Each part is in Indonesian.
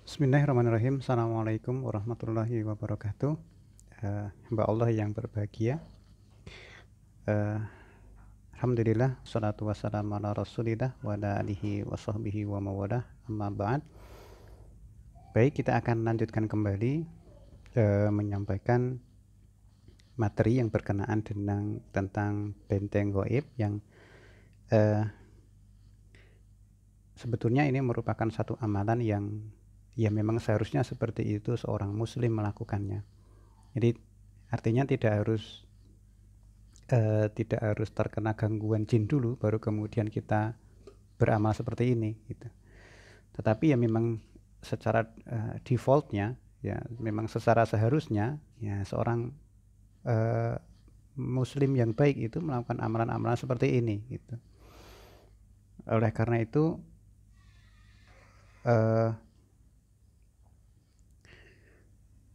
Bismillahirrahmanirrahim. Assalamualaikum warahmatullahi wabarakatuh. Hamba Allah yang berbahagia. Eh, Alhamdulillah, salatu wassalamu ala rasulillah wa ala alihi wa sahbihi wa mawadah, amma ba'd. Baik, kita akan lanjutkan kembali menyampaikan materi yang berkenaan tentang benteng gaib yang sebetulnya ini merupakan satu amalan yang ya memang seharusnya seperti itu seorang muslim melakukannya. Jadi artinya tidak harus terkena gangguan jin dulu baru kemudian kita beramal seperti ini gitu. Tetapi ya memang secara defaultnya ya memang secara seharusnya ya seorang muslim yang baik itu melakukan amalan-amalan seperti ini gitu. Oleh karena itu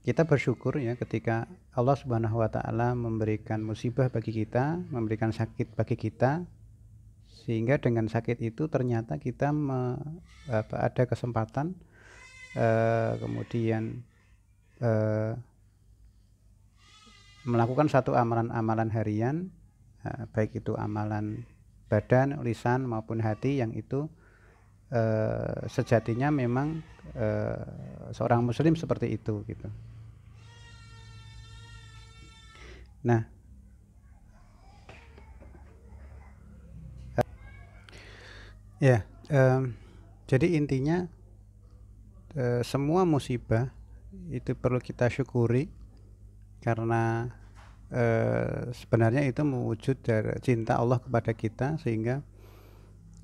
kita bersyukur ya ketika Allah Subhanahu wa taala memberikan musibah bagi kita, memberikan sakit bagi kita, sehingga dengan sakit itu ternyata kita ada kesempatan kemudian melakukan satu amalan-amalan harian, baik itu amalan badan, lisan maupun hati yang itu sejatinya memang seorang muslim seperti itu gitu. Nah, ya, jadi intinya semua musibah itu perlu kita syukuri karena sebenarnya itu mewujud dari cinta Allah kepada kita sehingga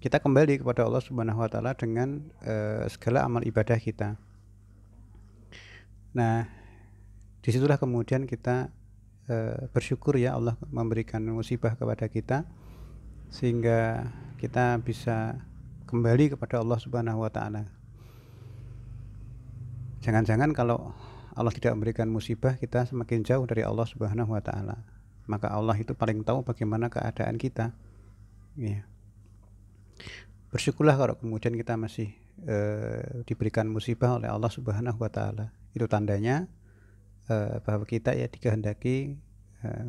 kita kembali kepada Allah Subhanahu wa taala dengan segala amal ibadah kita. Nah, disitulah kemudian kita bersyukur ya Allah memberikan musibah kepada kita sehingga kita bisa kembali kepada Allah Subhanahu wa taala. Jangan-jangan kalau Allah tidak memberikan musibah, kita semakin jauh dari Allah Subhanahu wa taala. Maka Allah itu paling tahu bagaimana keadaan kita. Ya. Bersyukurlah kalau kemudian kita masih diberikan musibah oleh Allah Subhanahu wa taala. Itu tandanya bahwa kita ya dikehendaki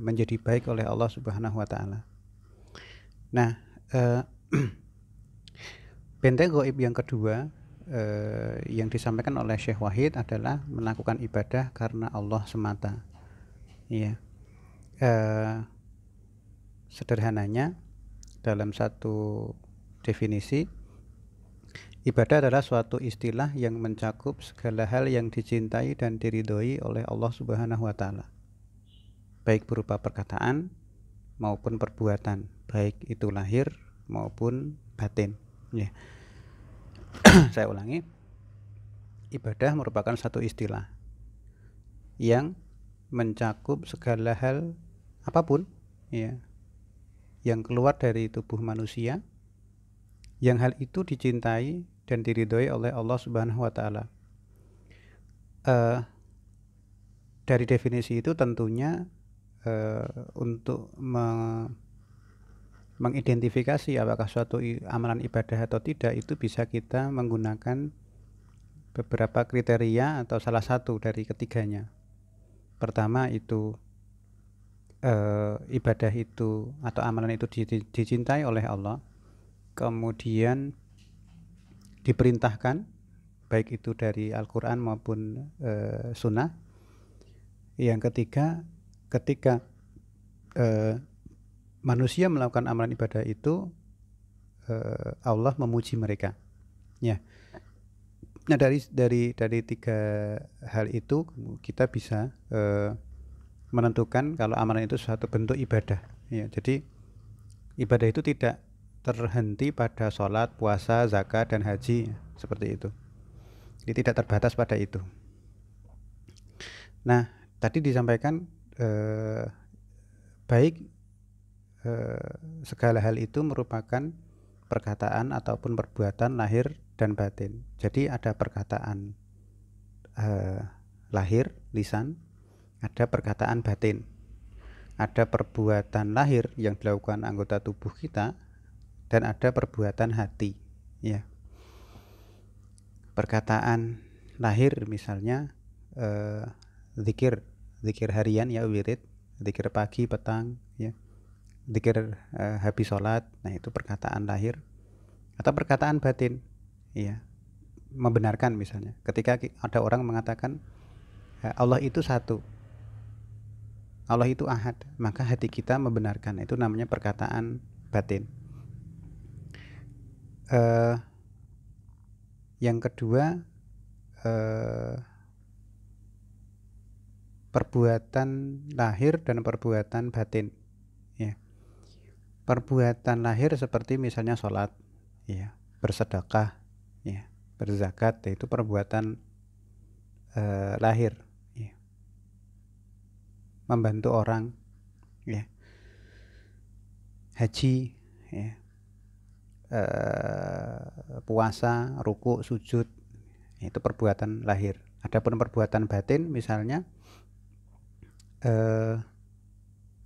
menjadi baik oleh Allah Subhanahu wa taala. Nah, benteng gaib yang kedua yang disampaikan oleh Syekh Wahid adalah melakukan ibadah karena Allah semata. Iya. Sederhananya dalam satu definisi, ibadah adalah suatu istilah yang mencakup segala hal yang dicintai dan diridhoi oleh Allah Subhanahu wa taala. Baik berupa perkataan maupun perbuatan, baik itu lahir maupun batin. Ya. Saya ulangi. Ibadah merupakan satu istilah yang mencakup segala hal apapun ya yang keluar dari tubuh manusia yang hal itu dicintai dan diridhoi oleh Allah Subhanahu wa taala. Dari definisi itu tentunya untuk mengidentifikasi apakah suatu amalan ibadah atau tidak itu bisa kita menggunakan beberapa kriteria atau salah satu dari ketiganya. Pertama itu ibadah itu atau amalan itu dicintai oleh Allah, kemudian diperintahkan baik itu dari Al-Quran maupun Sunnah. Yang ketiga, ketika manusia melakukan amalan ibadah itu Allah memuji mereka. Ya. Nah dari tiga hal itu kita bisa menentukan kalau amalan itu suatu bentuk ibadah. Ya, jadi ibadah itu tidak terhenti pada sholat, puasa, zakat, dan haji seperti itu. Jadi tidak terbatas pada itu. Nah, tadi disampaikan baik segala hal itu merupakan perkataan ataupun perbuatan lahir dan batin. Jadi ada perkataan lahir, lisan, ada perkataan batin, ada perbuatan lahir yang dilakukan anggota tubuh kita, dan ada perbuatan hati. Ya. Perkataan lahir misalnya zikir harian ya, wirid, zikir pagi petang ya, zikir habis sholat. Nah itu perkataan lahir. Atau perkataan batin ya, membenarkan misalnya ketika ada orang mengatakan Allah itu satu, Allah itu ahad, maka hati kita membenarkan. Itu namanya perkataan batin. Yang kedua, perbuatan lahir dan perbuatan batin ya. Perbuatan lahir seperti misalnya sholat ya, bersedekah ya, berzakat, itu perbuatan lahir ya. Membantu orang ya, haji ya, puasa, ruku, sujud, itu perbuatan lahir. Adapun perbuatan batin misalnya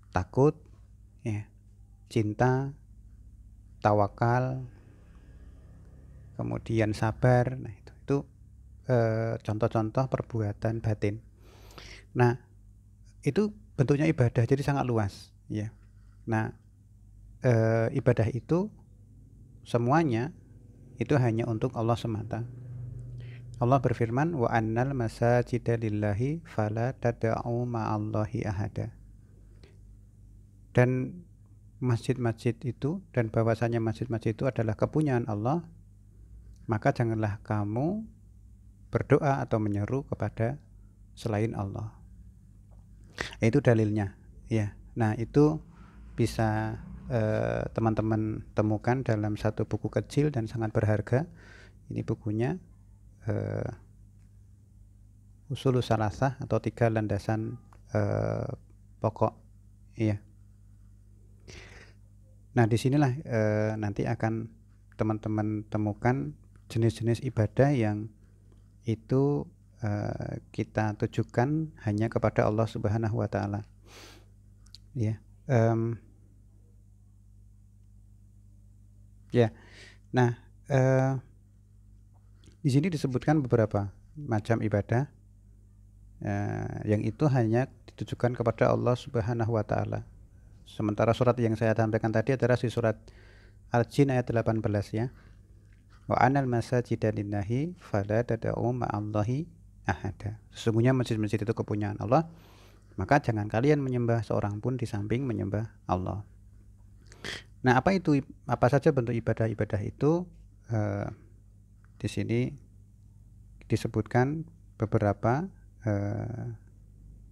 takut ya, cinta, tawakal, kemudian sabar. Nah itu contoh-contoh perbuatan batin. Nah itu bentuknya ibadah, jadi sangat luas ya. Nah ibadah itu semuanya itu hanya untuk Allah semata. Allah berfirman, wa annal masajida lillahi fala tad'u ma'allahi ahada. Dan masjid-masjid itu, dan bahwasanya masjid-masjid itu adalah kepunyaan Allah, maka janganlah kamu berdoa atau menyeru kepada selain Allah. Itu dalilnya ya. Nah itu bisa teman-teman temukan dalam satu buku kecil dan sangat berharga. Ini bukunya Ushulus Salasah atau 3 landasan pokok iya. Nah disinilah nanti akan teman-teman temukan jenis-jenis ibadah yang itu kita tujukan hanya kepada Allah Subhanahu wa Ta'ala ya. Ya, nah di sini disebutkan beberapa macam ibadah yang itu hanya ditujukan kepada Allah Subhanahu wa Ta'ala. Sementara surat yang saya sampaikan tadi adalah di surat Al-Jin ayat 18 ya. Wa anal masajida lillahi fala tad'u ma'allahi ahada. Sesungguhnya masjid-masjid itu kepunyaan Allah, maka jangan kalian menyembah seorang pun di samping menyembah Allah. Nah, apa saja bentuk ibadah-ibadah itu? Di sini disebutkan beberapa,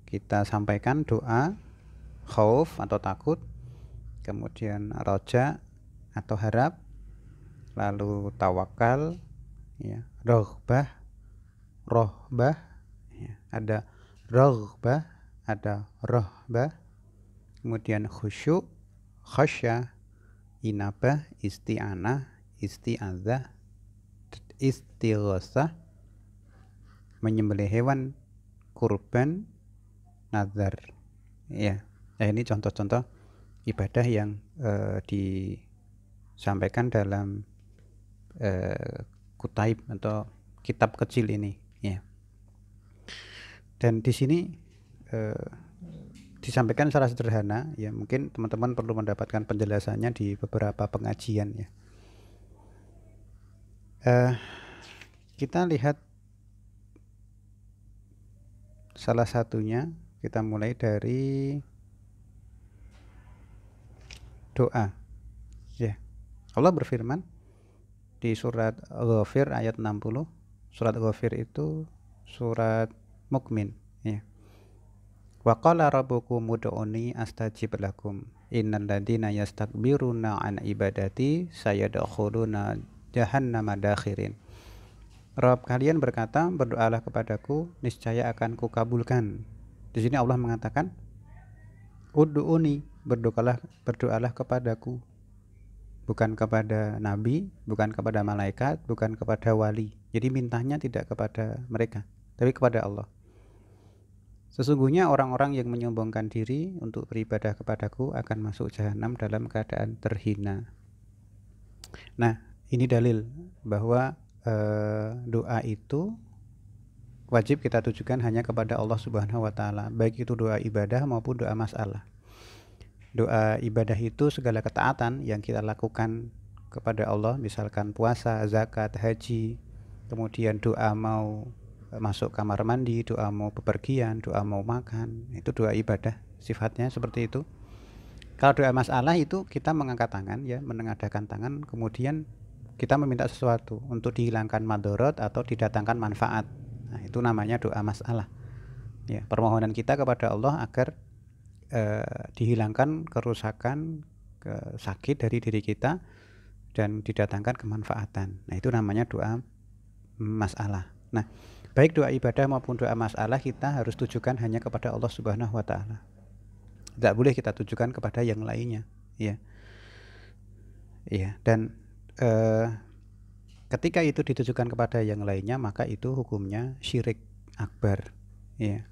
kita sampaikan doa, khauf atau takut, kemudian roja atau harap, lalu tawakal ya, rohbah ya, ada rohbah, ada rohbah, kemudian khusyuk, khasyah, inabah, isti'anah, isti'adzah, istighosah, menyembelih hewan kurban, nazar ya. Nah ini contoh-contoh ibadah yang disampaikan dalam kutaib atau kitab kecil ini ya. Dan di sini disampaikan secara sederhana ya, mungkin teman-teman perlu mendapatkan penjelasannya di beberapa pengajian ya. Kita lihat salah satunya, kita mulai dari doa ya. Allah berfirman di surat Ghafir ayat 60. Surat Ghafir itu surat Mukmin ya. Wa qala rabbukum ud'uni astajib lakum innal ladzina yastakbiruna an ibadati sayadkhuluna jahannama dakhirin. Rabb kalian berkata, berdoalah kepadaku, niscaya akan kukabulkan. Di sini Allah mengatakan, ud'uni, berdoalah kepadaku, bukan kepada nabi, bukan kepada malaikat, bukan kepada wali. Jadi mintanya tidak kepada mereka, tapi kepada Allah. Sesungguhnya orang-orang yang menyombongkan diri untuk beribadah kepadaku akan masuk jahanam dalam keadaan terhina. Nah, ini dalil bahwa doa itu wajib kita tujukan hanya kepada Allah Subhanahu wa taala, baik itu doa ibadah maupun doa masalah. Doa ibadah itu segala ketaatan yang kita lakukan kepada Allah, misalkan puasa, zakat, haji, kemudian doa mau masuk kamar mandi, doa mau bepergian, doa mau makan, itu doa ibadah, sifatnya seperti itu. Kalau doa masalah itu kita mengangkat tangan ya, menengadahkan tangan, kemudian kita meminta sesuatu untuk dihilangkan madorot atau didatangkan manfaat. Nah, itu namanya doa masalah. Ya, permohonan kita kepada Allah agar dihilangkan kerusakan, sakit dari diri kita dan didatangkan kemanfaatan. Nah, itu namanya doa masalah. Nah, baik doa ibadah maupun doa masalah kita harus tujukan hanya kepada Allah Subhanahu wa taala. Tidak boleh kita tujukan kepada yang lainnya, ya. Iya, dan ketika itu ditujukan kepada yang lainnya, maka itu hukumnya syirik akbar, ya.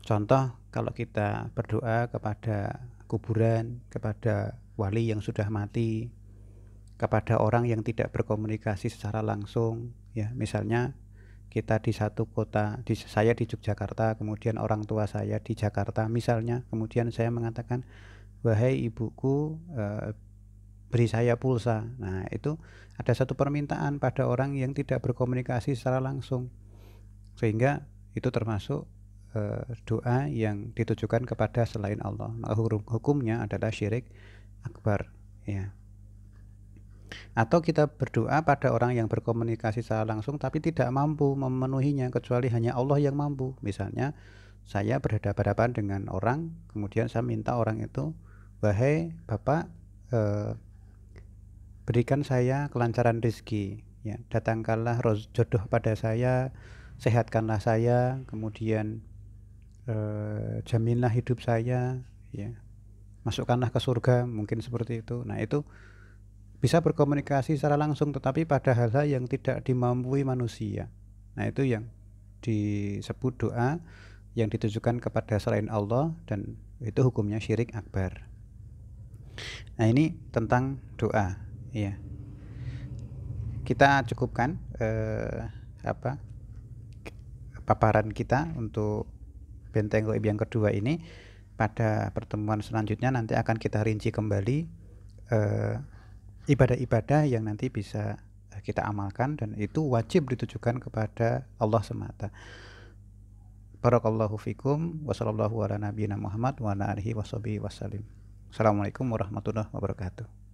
Contoh, kalau kita berdoa kepada kuburan, kepada wali yang sudah mati, kepada orang yang tidak berkomunikasi secara langsung, ya, misalnya kita di satu kota, saya di Yogyakarta, kemudian orang tua saya di Jakarta misalnya, kemudian saya mengatakan, wahai ibuku, beri saya pulsa. Nah, itu ada satu permintaan pada orang yang tidak berkomunikasi secara langsung, sehingga itu termasuk doa yang ditujukan kepada selain Allah. Maka hukumnya adalah syirik akbar, ya. Atau kita berdoa pada orang yang berkomunikasi secara langsung tapi tidak mampu memenuhinya, kecuali hanya Allah yang mampu. Misalnya saya berhadapan-hadapan dengan orang, kemudian saya minta orang itu, wahai Bapak, berikan saya kelancaran rezeki, ya, datangkanlah jodoh pada saya, sehatkanlah saya, kemudian jaminlah hidup saya, ya, masukkanlah ke surga, mungkin seperti itu. Nah, itu bisa berkomunikasi secara langsung, tetapi pada hal-hal yang tidak dimampui manusia. Nah, itu yang disebut doa yang ditujukan kepada selain Allah, dan itu hukumnya syirik akbar. Nah, ini tentang doa, ya. Kita cukupkan paparan kita untuk benteng gaib yang kedua ini. Pada pertemuan selanjutnya nanti akan kita rinci kembali ibadah-ibadah yang nanti bisa kita amalkan, dan itu wajib ditujukan kepada Allah semata. Barakallahu fikum wa sallallahu ala nabiyina Muhammad wa ala alihi washabihi wasallim. Assalamualaikum warahmatullahi wabarakatuh.